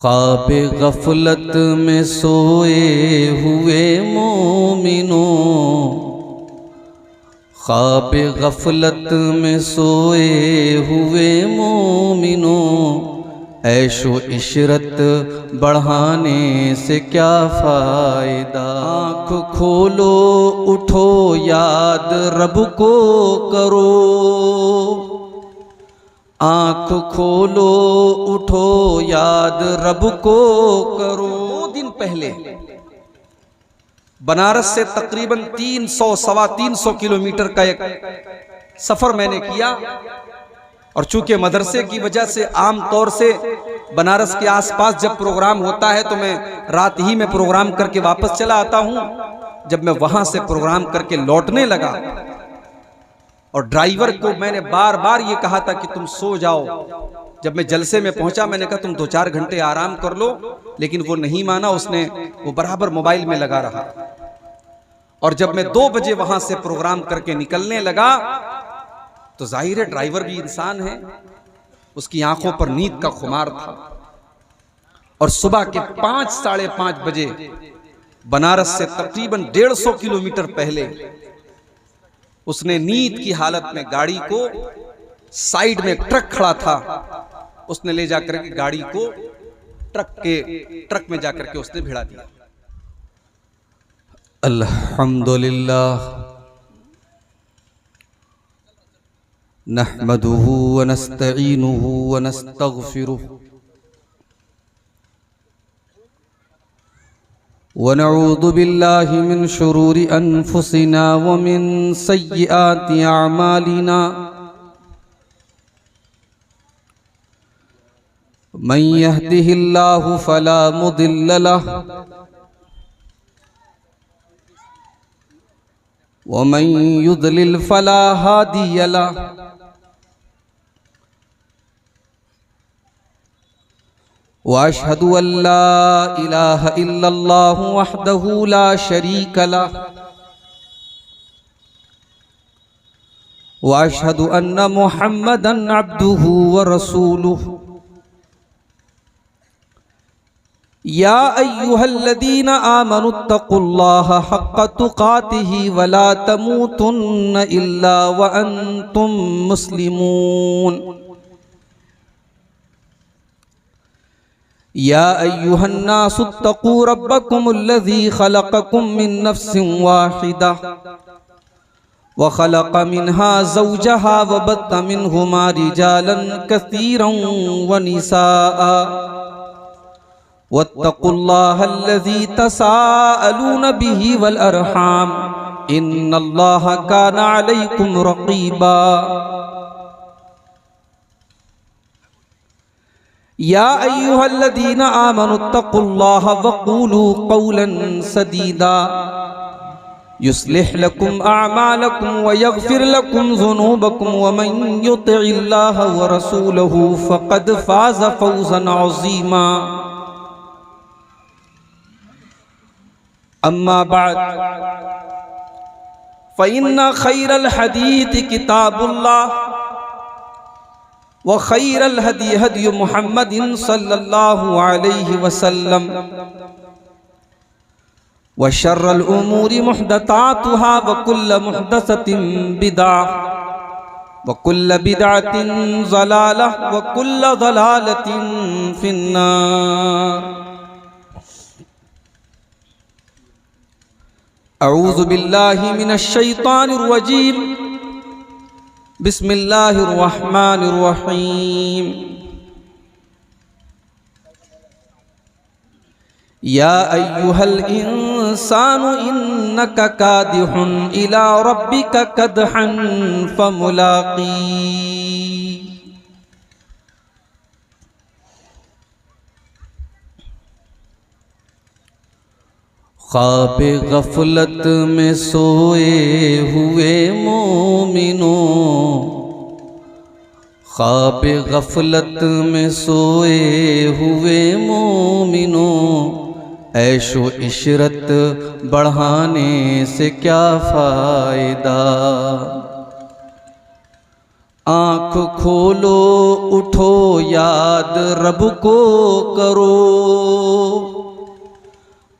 ख्वाब गफलत में सोए हुए मोमिनों, ख्वाब गफलत में सोए हुए मोमिनों, ऐशो इशरत बढ़ाने से क्या फ़ायदा। आँख खोलो उठो याद रब को करो, आँख खोलो उठो याद रब को करो। 2 दिन पहले बनारस से तकरीबन 300-325 किलोमीटर का एक सफर मैंने किया, और चूंकि मदरसे की वजह से आम तौर से बनारस के आसपास जब प्रोग्राम होता है तो मैं रात ही में प्रोग्राम करके वापस चला आता हूं। जब मैं वहां से प्रोग्राम करके लौटने लगा और ड्राइवर को मैंने बार बार ये कहा था कि तुम सो जाओ, जब मैं जलसे में पहुंचा मैंने कहा तुम 2-4 घंटे आराम कर लो, लेकिन वो नहीं माना। वो बराबर मोबाइल में लगा रहा। और जब मैं 2 बजे वहां से प्रोग्राम करके निकलने लगा तो जाहिर है ड्राइवर भी इंसान है, उसकी आंखों पर नींद का खुमार था। और सुबह के 5-5:30 बजे बनारस से तकरीबन 150 किलोमीटर पहले उसने नींद की हालत में गाड़ी को, साइड में ट्रक खड़ा था, उसने ले जाकर के गाड़ी को ट्रक में जाकर के उसने भिड़ा दिया। अल्हम्दुलिल्लाह नहमदुहु व नस्तईनुहु व नस्तगफिरुहु व नऊज़ु बिल्लाहि मिन शुरूरि अनफुसिना व मिन सय्यिआति अअमालिना। मन यहदिहिल्लाहु फला मुदिल्ल लहु व मन युद्लिल फला हादिय लहु। वअशहदु अल्ला इलाहा इल्लल्लाहु वहदहु ला शरीक लहु वअशहदु अन्न मुहम्मदन अब्दुहु व रसूलुहु। या अय्युहल्लज़ीना आमनुत्तक़ुल्लाहा हक़्क़ तुक़ातिही वला तमूतुन्न इल्ला व अंतुम मुस्लिमून। या अय्युहन्नासुत्तक़ू रब्बकुमुल्लज़ी ख़लक़कुम मिन नफ़्सिन वाहिदा व ख़लक़ मिन्हा ज़ौजहा व बत्त मिन्हुमा रिजालन कसीरन व निसाअ वत्तक़ुल्लाहल्लज़ी तसाअलून बिही वल अरहाम इन्नल्लाहा काना अलैकुम रक़ीबा। या अय्युहल्लज़ीना आमनुत्तक़ुल्लाहा वक़ूलू क़ौलन सदीदा युस्लिह लकुम अअमालकुम व यग़फ़िर लकुम ज़ुनूबकुम व मन युतिइल्लाहा व रसूलहु फ़क़द फ़ाज़ फ़ौज़न अज़ीमा। अम्मा बाद फ़इन्न ख़ैरल हदीस किताबुल्लाह व खैरल हदी हदी मुहम्मदिन सल्लल्लाहु अलैहि वसल्लम व शर्रल उमूरि मुहदसातुहा व कुल्ल मुहदसतिन बिदअह व कुल्ल बिदअतिन ज़लालह व कुल्ल ज़लालतिन फिन्नार। अऊज़ु बिल्लाहि मिनश शैतानिर रजीम। बिस्मिल्लाहिर रहमानिर रहीम। या अय्युहल इंसानु इन्नका कादिहुन इला रब्बिका कदहन फमुलाकी। ख्वाब गफलत में सोए हुए मोमिनों, ख्वाब गफलत में सोए हुए मोमिनों, ऐशो इशरत बढ़ाने से क्या फ़ायदा। आँख खोलो उठो याद रब को करो,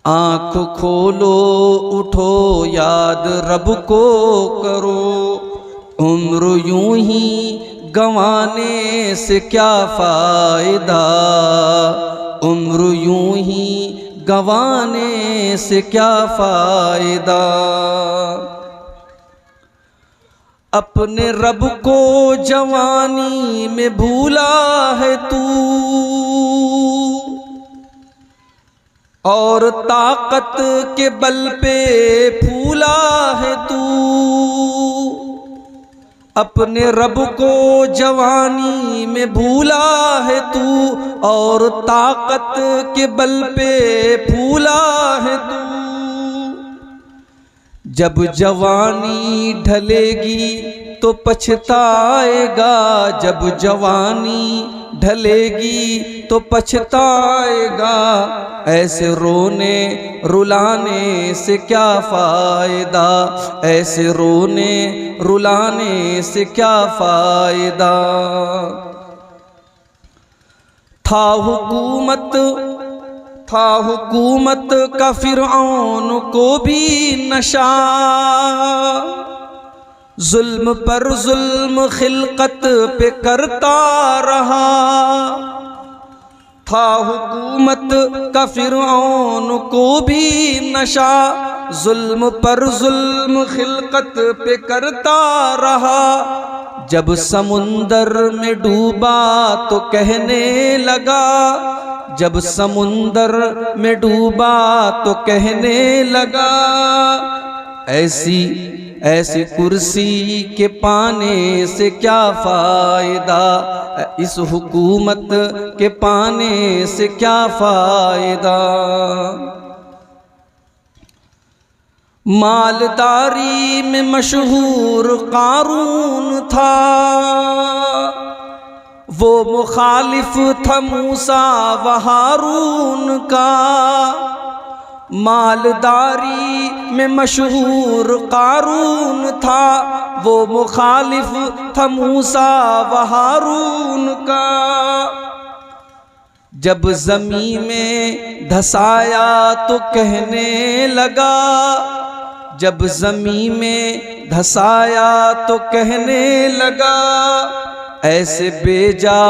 आँख खोलो उठो याद रब को करो, उम्र यूं ही गंवाने से क्या फ़ायदा, उम्र यूं ही गंवाने से क्या फ़ायदा। अपने रब को जवानी में भूला है तू, और ताकत के बल पे फूला है तू। अपने रब को जवानी में भूला है तू, और ताकत के बल पे फूला है तू। जब जवानी ढलेगी तो पछताएगा, जब जवानी ढलेगी तो पछताएगा। ऐसे रोने रुलाने से क्या फ़ायदा, ऐसे रोने रुलाने से क्या फ़ायदा। था हुकूमत का फिरऔन को भी नशा, जुल्म पर जुल्म खिलकत पे करता रहा। था हुकूमत का फिरऔन को भी नशा, जुल्म पर जुल्म खिलकत पे करता रहा। जब समुंदर में डूबा तो कहने लगा, जब समुंदर में डूबा तो कहने लगा, ऐसी कुर्सी के पाने से क्या फ़ायदा, इस हुकूमत के पाने से क्या फ़ायदा। मालदारी में मशहूर कारून था, वो मुखालिफ था मूसा व हारून का। मालदारी में मशहूर कारून था, वो मुखालिफ था मूसा व हारून का। जब ज़मीन में धसाया तो कहने लगा, जब ज़मीन में धसाया तो कहने लगा, ऐसे बेजा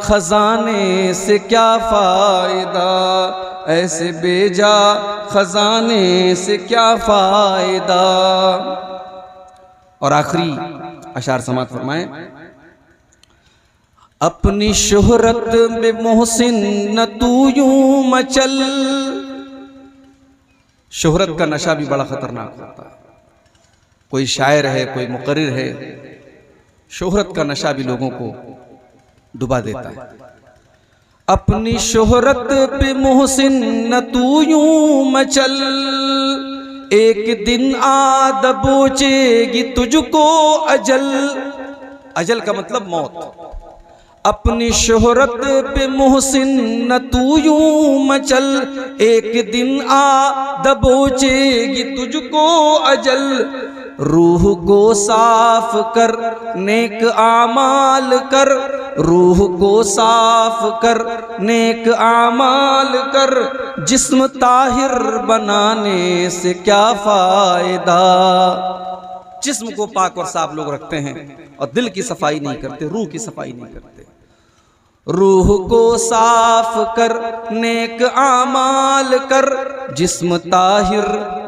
खजाने से क्या फ़ायदा, ऐसे बेजा खजाने से क्या फ़ायदा। और आखिरी अशार समात फरमाएं, अपनी शोहरत में मोहसिन न तू यूं मचल। शोहरत का नशा भी बड़ा खतरनाक होता है। कोई शायर है, कोई मुकर्रिर है, शोहरत का नशा भी लोगों को डुबा देता है। अपनी शोहरत पे मोहसिन न तू यूं मचल, एक दिन आ दबोचेगी तुझको अजल। अजल का मतलब मौत। अपनी शोहरत पे मोहसिन न तू यूं मचल, एक दिन आ दबोचेगी तुझको अजल। रूह को साफ कर नेक आमाल कर, रूह को साफ कर नेक आमाल कर, जिस्म ताहिर बनाने से क्या फ़ायदा। जिस्म को पाक और साफ लोग रखते हैं और दिल की सफाई नहीं करते, रूह की सफाई नहीं करते। रूह को साफ कर नेक आमाल कर, जिस्म ताहिर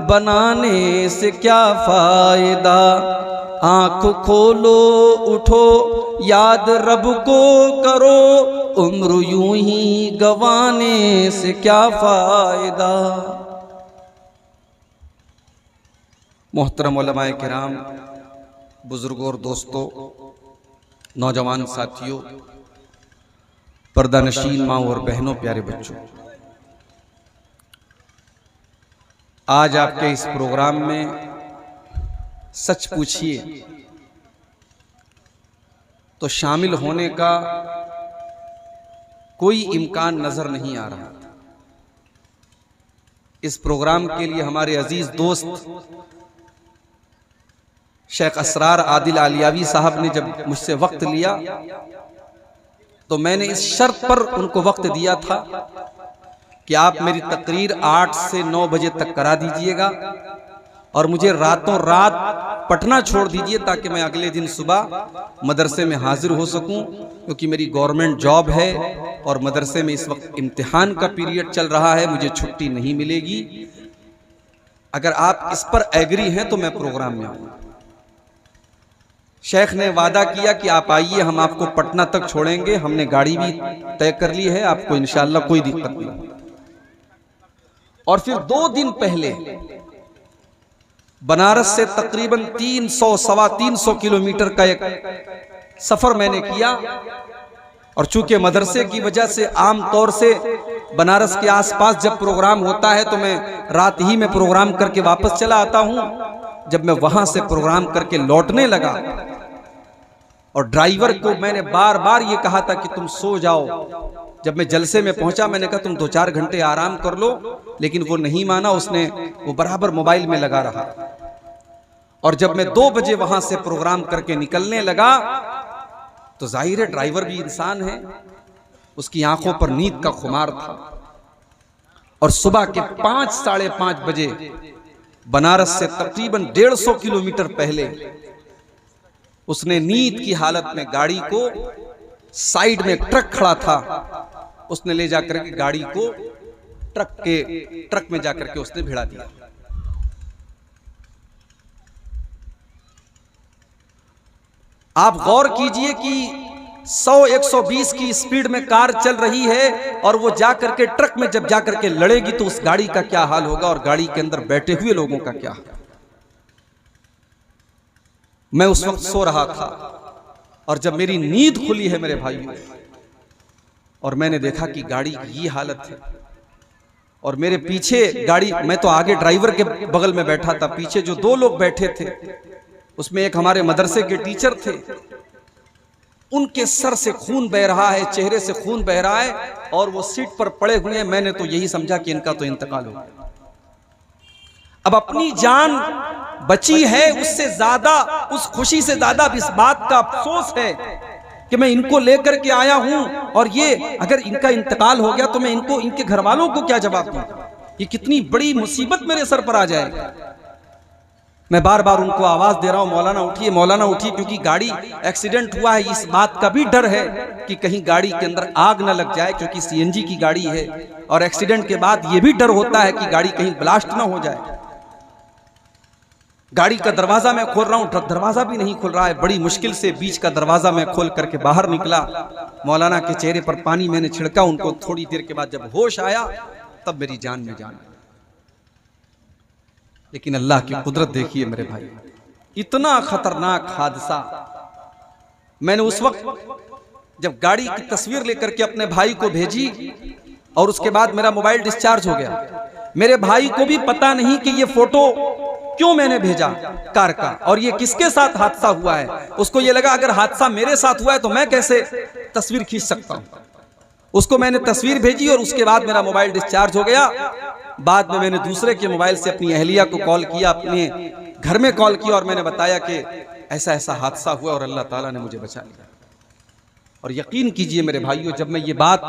बनाने से क्या फ़ायदा। आँख खोलो उठो याद रब को करो, उम्र यूं ही गंवाने से क्या फ़ायदा। मोहतरम उलमाए किराम, बुजुर्गों और दोस्तों, नौजवान साथियों, पर्दानशीन माँ और बहनों, प्यारे बच्चों, आज आपके इस प्रोग्राम में सच पूछिए तो शामिल होने का कोई इम्कान नजर नहीं आ रहा। इस प्रोग्राम के लिए हमारे अजीज दोस्त शेख असरार आदिल आलियावी साहब ने जब मुझसे वक्त लिया तो मैंने इस शर्त पर उनको वक्त दिया था कि आप मेरी तकरीर 8 से 9 बजे तक करा दीजिएगा और मुझे रातों रात पटना छोड़ दीजिए ताकि मैं अगले दिन सुबह मदरसे में हाजिर हो सकूं, क्योंकि मेरी गवर्नमेंट जॉब है और मदरसे में इस वक्त इम्तिहान का पीरियड चल रहा है, मुझे छुट्टी नहीं मिलेगी। अगर आप इस पर एग्री हैं तो मैं प्रोग्राम में आऊंगा। शेख ने वादा किया कि आप आइए, हम आपको पटना तक छोड़ेंगे, हमने गाड़ी भी तय कर ली है, आपको इंशाअल्लाह कोई दिक्कत नहीं। और फिर 2 दिन पहले बनारस से तकरीबन 300-325 किलोमीटर का एक सफर मैंने किया, और चूंकि मदरसे की वजह से आम तौर से बनारस के आसपास जब प्रोग्राम होता है तो मैं रात ही में प्रोग्राम करके वापस चला आता हूं। जब मैं वहां से प्रोग्राम करके लौटने लगा और ड्राइवर को मैंने बार बार ये कहा था कि तुम सो जाओ, जब मैं जलसे में पहुंचा मैंने कहा तुम 2-4 घंटे आराम कर लो, लेकिन वो नहीं माना, वो बराबर मोबाइल में लगा रहा। और जब मैं 2 बजे वहां से प्रोग्राम करके निकलने लगा तो जाहिर है ड्राइवर भी इंसान है, उसकी आंखों पर नींद का खुमार था, और सुबह के 5-5:30 बजे बनारस से तकरीबन 150 किलोमीटर पहले उसने नींद की हालत में गाड़ी को, साइड में ट्रक खड़ा था, उसने ले जाकर के गाड़ी को ट्रक में जाकर के उसने भिड़ा दिया। आप गौर कीजिए कि 100-120 की स्पीड में कार चल रही है और वो जाकर के ट्रक में जब जाकर के लड़ेगी तो उस गाड़ी का क्या हाल होगा और गाड़ी के अंदर बैठे हुए लोगों का क्या हाल। मैं उस वक्त सो रहा था और जब मेरी नींद खुली है मेरे भाइयों, और मैंने देखा कि गाड़ी की ये हालत है और मेरे पीछे गाड़ी, मैं तो आगे ड्राइवर के बगल में बैठा था, पीछे जो 2 लोग बैठे थे उसमें एक हमारे मदरसे के टीचर थे, उनके सर से खून बह रहा है, चेहरे से खून बह रहा है और वो सीट पर पड़े हुए हैं। मैंने तो यही समझा कि इनका तो इंतकाल हो गया। अब अपनी जान बची है, उससे ज्यादा, उस खुशी से ज्यादा इस बात का अफसोस है कि मैं इनको लेकर के आया हूं और ये अगर इनका इंतकाल हो गया तो मैं इनको, इनके घर वालों को क्या जवाब दूं। ये कितनी बड़ी मुसीबत मेरे सर पर आ जाएगी। मैं बार बार उनको आवाज दे रहा हूं, मौलाना उठिए, मौलाना उठिए, क्योंकि गाड़ी एक्सीडेंट हुआ है, इस बात का भी डर है कि कहीं गाड़ी के अंदर आग न लग जाए, क्योंकि सीएनजी की गाड़ी है और एक्सीडेंट के बाद यह भी डर होता है कि गाड़ी कहीं ब्लास्ट ना हो जाए। गाड़ी का दरवाजा मैं खोल रहा हूं, दरवाजा भी नहीं खुल रहा है, बड़ी मुश्किल से बीच का दरवाजा मैं खोल करके बाहर निकला। मौलाना के चेहरे पर पानी मैंने छिड़का, उनको थोड़ी देर के बाद जब होश आया तब मेरी जान में जान। लेकिन अल्लाह की कुदरत देखिए मेरे भाई, इतना खतरनाक हादसा। मैंने उस वक्त जब गाड़ी की तस्वीर लेकर के अपने भाई को भेजी और उसके बाद मेरा मोबाइल डिस्चार्ज हो गया, मेरे भाई को भी पता नहीं कि ये फोटो क्यों मैंने भेजा कार का और ये किसके साथ हादसा हुआ है। उसको ये लगा अगर हादसा मेरे साथ हुआ है तो मैं कैसे तस्वीर खींच सकता हूं। उसको मैंने तस्वीर भेजी और उसके बाद मेरा मोबाइल डिस्चार्ज हो गया। बाद में मैंने दूसरे के मोबाइल से अपनी अहलिया को कॉल किया, अपने घर में कॉल किया और मैंने बताया कि ऐसा ऐसा हादसा हुआ और अल्लाह ताला ने मुझे बचा लिया। और यकीन कीजिए मेरे भाइयों, जब मैं ये बात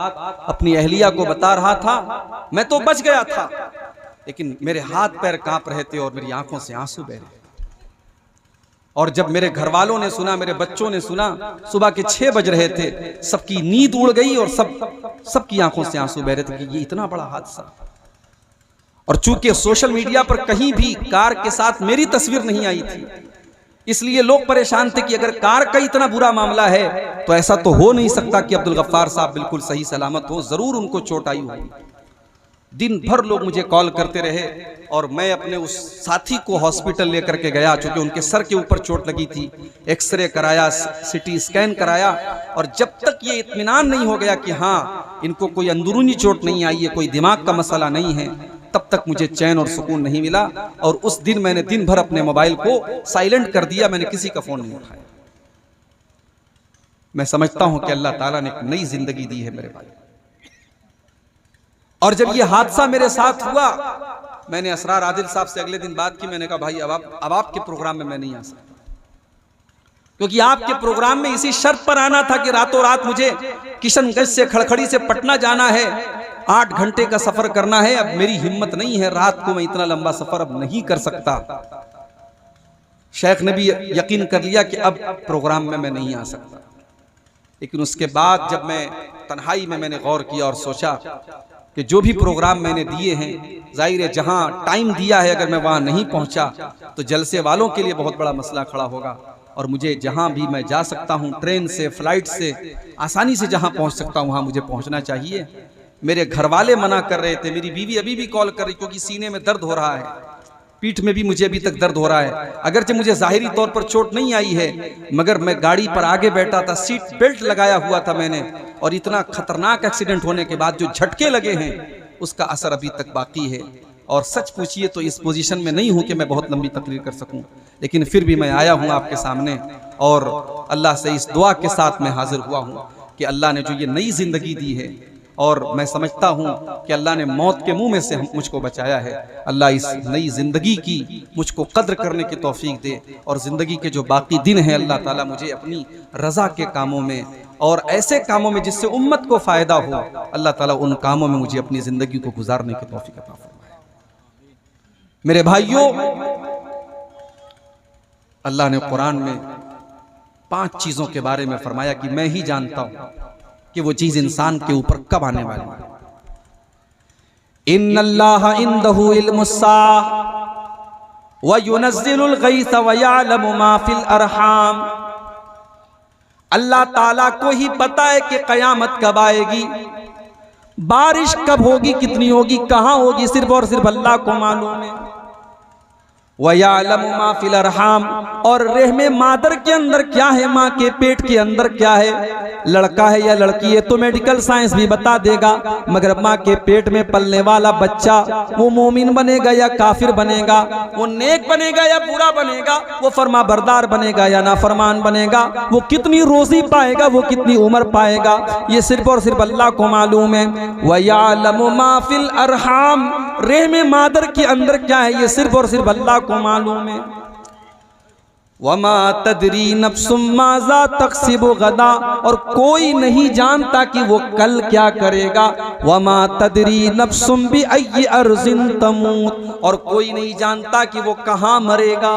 अपनी अहलिया को बता रहा था मैं तो बच गया था, लेकिन मेरे हाथ पैर कांप रहे थे और मेरी आंखों से आंसू बह रहे। और जब मेरे घर वालों ने सुना, मेरे बच्चों ने सुना, सुबह के 6 बज रहे थे, सबकी नींद उड़ गई और सबकी आंखों से आंसू बह रहे थे कि ये इतना बड़ा हादसा। और चूंकि सोशल मीडिया पर कहीं भी कार के साथ मेरी तस्वीर नहीं आई थी, इसलिए लोग परेशान थे कि अगर कार का इतना बुरा मामला है तो ऐसा तो हो नहीं सकता कि अब्दुल गफ्फार साहब बिल्कुल सही सलामत हो, जरूर उनको चोट आई होगी। दिन भर लोग मुझे कॉल करते रहे और मैं अपने उस साथी को हॉस्पिटल लेकर के गया, चूंकि उनके सर के ऊपर चोट लगी थी। एक्सरे कराया, सिटी स्कैन कराया, और जब तक ये इत्मीनान नहीं हो गया कि हाँ इनको कोई अंदरूनी चोट नहीं आई है, कोई दिमाग का मसला नहीं है, तब तक मुझे चैन और सुकून नहीं मिला। और उस दिन मैंने दिन भर अपने मोबाइल को साइलेंट कर दिया, मैंने किसी का फोन नहीं उठाया। मैं समझता हूं कि अल्लाह ताला ने एक नई जिंदगी दी है मेरे भाई। और जब ये हादसा मेरे साथ हुआ, मैंने असरार आदिल साहब से अगले दिन बात की। मैंने कहा भाई अब आपके प्रोग्राम में मैं नहीं आ सकता, क्योंकि आपके प्रोग्राम में इसी शर्त पर आना था कि रातों रात मुझे किशनगंज से खड़खड़ी से पटना जाना है, 8 घंटे का सफर करना है। अब मेरी हिम्मत नहीं है, रात को मैं इतना लंबा सफर अब नहीं कर सकता। शेख ने भी यकीन कर लिया कि अब प्रोग्राम में मैं नहीं आ सकता। लेकिन उसके बाद जब मैं तन्हाई में मैंने गौर किया और सोचा कि जो भी प्रोग्राम मैंने दिए हैं, जाहिर है जहां टाइम दिया है अगर मैं वहां नहीं पहुंचा तो जलसे वालों के लिए बहुत बड़ा मसला खड़ा होगा। और मुझे जहां भी मैं जा सकता हूं, ट्रेन से, फ्लाइट से, आसानी से जहां पहुंच सकता हूं वहां मुझे पहुंचना चाहिए। मेरे घर वाले मना कर रहे थे, मेरी बीवी अभी भी कॉल कर रही क्योंकि सीने में दर्द हो रहा है, पीठ में भी मुझे अभी तक दर्द हो रहा है। अगरचे मुझे जाहिरी तौर पर चोट नहीं आई है, मगर मैं गाड़ी पर आगे बैठा था, सीट बेल्ट लगाया हुआ था मैंने, और इतना खतरनाक एक्सीडेंट होने के बाद जो झटके लगे हैं उसका असर अभी तक बाकी है। और सच पूछिए तो इस पोजीशन में नहीं हूं कि मैं बहुत लंबी तकरीर कर सकूं, लेकिन फिर भी मैं आया हूं आपके सामने और अल्लाह से इस दुआ के साथ मैं हाजिर हुआ हूं कि अल्लाह ने जो ये नई जिंदगी दी है, और मैं समझता हूं कि अल्लाह ने मौत के मुंह में से मुझको बचाया है। अल्लाह इस नई जिंदगी की मुझको कद्र करने की तौफीक दे, और जिंदगी के जो बाकी दिन हैं अल्लाह ताला मुझे अपनी रजा के कामों में और ऐसे कामों में जिससे उम्मत को फायदा हो, अल्लाह ताला उन कामों में मुझे अपनी जिंदगी को गुजारने की तौफीक अता फरमाए। मेरे भाइयों, अल्लाह ने कुरान में 5 चीजों के बारे में फरमाया कि मैं ही जानता हूं कि वो चीज इंसान के ऊपर कब आने वाली है। इन्नल्लाह इंदहु इल्मुस्साअह व युनज़्ज़िलुल गैस व यअलमु मा फिल अरहाम। अल्लाह ताला को ही पता है कि कयामत कब आएगी, बारिश कब होगी, कितनी होगी, कहां होगी, सिर्फ और सिर्फ अल्लाह को मालूम है। व यअलमु मा फिल अरहाम, और रहमे मादर के अंदर क्या है, माँ के पेट के अंदर क्या है, लड़का है या लड़की है तो मेडिकल साइंस भी बता देगा, मगर माँ के पेट में पलने वाला बच्चा वो मोमिन बनेगा या काफिर बनेगा, वो नेक बनेगा या बुरा बनेगा, वो फरमा बरदार बनेगा या नाफरमान बनेगा, वो कितनी रोजी पाएगा, वो कितनी उम्र पाएगा, ये सिर्फ और सिर्फ अल्लाह को मालूम है। व यअलमु मा फिल अरहाम, रहमे मादर के अंदर क्या है ये सिर्फ और सिर्फ अल्लाह को मालूम है। वमा तदरी नफ्सुम माज़ा तक्सिबु गदा, और कोई नहीं जानता कि वो कल क्या करेगा। वमा तदरी नफ्सुम बिअय्यि अर्ज़िन तमूत, और कोई नहीं जानता कि वो कहां मरेगा,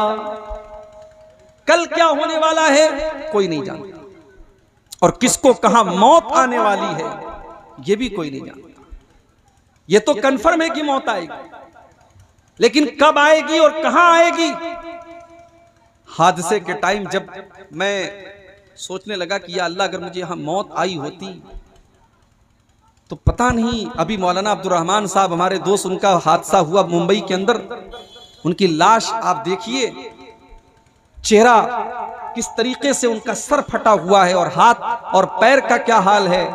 कल क्या होने वाला है कोई नहीं जानता, और किसको कहां मौत आने वाली है ये भी कोई नहीं जानता। ये तो कन्फर्म है कि मौत आएगी, लेकिन कब आएगी और कहां आएगी। हादसे के टाइम जब मैं सोचने लगा कि या अल्लाह अगर मुझे यहां मौत आई होती तो पता नहीं, अभी मौलाना अब्दुल रहमान साहब हमारे दोस्त, उनका हादसा हुआ मुंबई के अंदर, उनकी लाश आप देखिए, चेहरा किस तरीके से उनका सर फटा हुआ है और हाथ और पैर का क्या हाल है।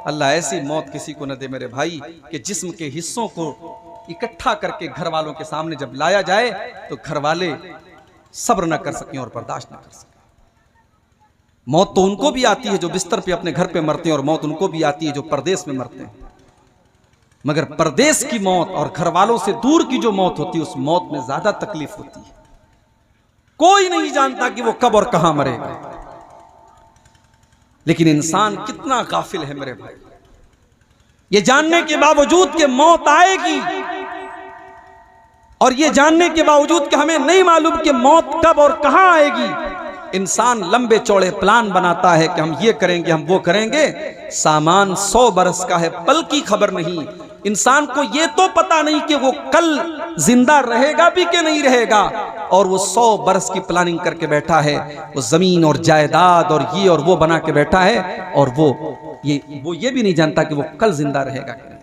अल्लाह ऐसी मौत किसी को न दे मेरे भाई कि जिस्म के हिस्सों को इकट्ठा करके घर वालों के सामने जब लाया जाए तो घर वाले सब्र न कर सकें और बर्दाश्त न कर सकें। मौत तो उनको भी आती है जो बिस्तर पे अपने घर पे मरते हैं, और मौत उनको भी आती है जो परदेश में मरते हैं, मगर परदेश की मौत और घर वालों से दूर की जो मौत होती है उस मौत में ज्यादा तकलीफ होती है। कोई नहीं जानता कि वो कब और कहां मरेगा, लेकिन इंसान कितना गाफिल है मेरे भाई, ये जानने के बावजूद कि मौत आएगी और ये जानने के बावजूद कि हमें नहीं मालूम कि मौत कब और कहां आएगी, इंसान लंबे चौड़े प्लान बनाता है कि हम ये करेंगे, हम वो करेंगे। सामान 100 बरस का है, पल की खबर नहीं। इंसान को ये तो पता नहीं कि वो कल जिंदा रहेगा भी कि नहीं रहेगा, और वो 100 बरस की प्लानिंग करके बैठा है, वो जमीन और जायदाद और ये और वो बना के बैठा है, और वो ये भी नहीं जानता कि वो कल जिंदा रहेगा कि नहीं।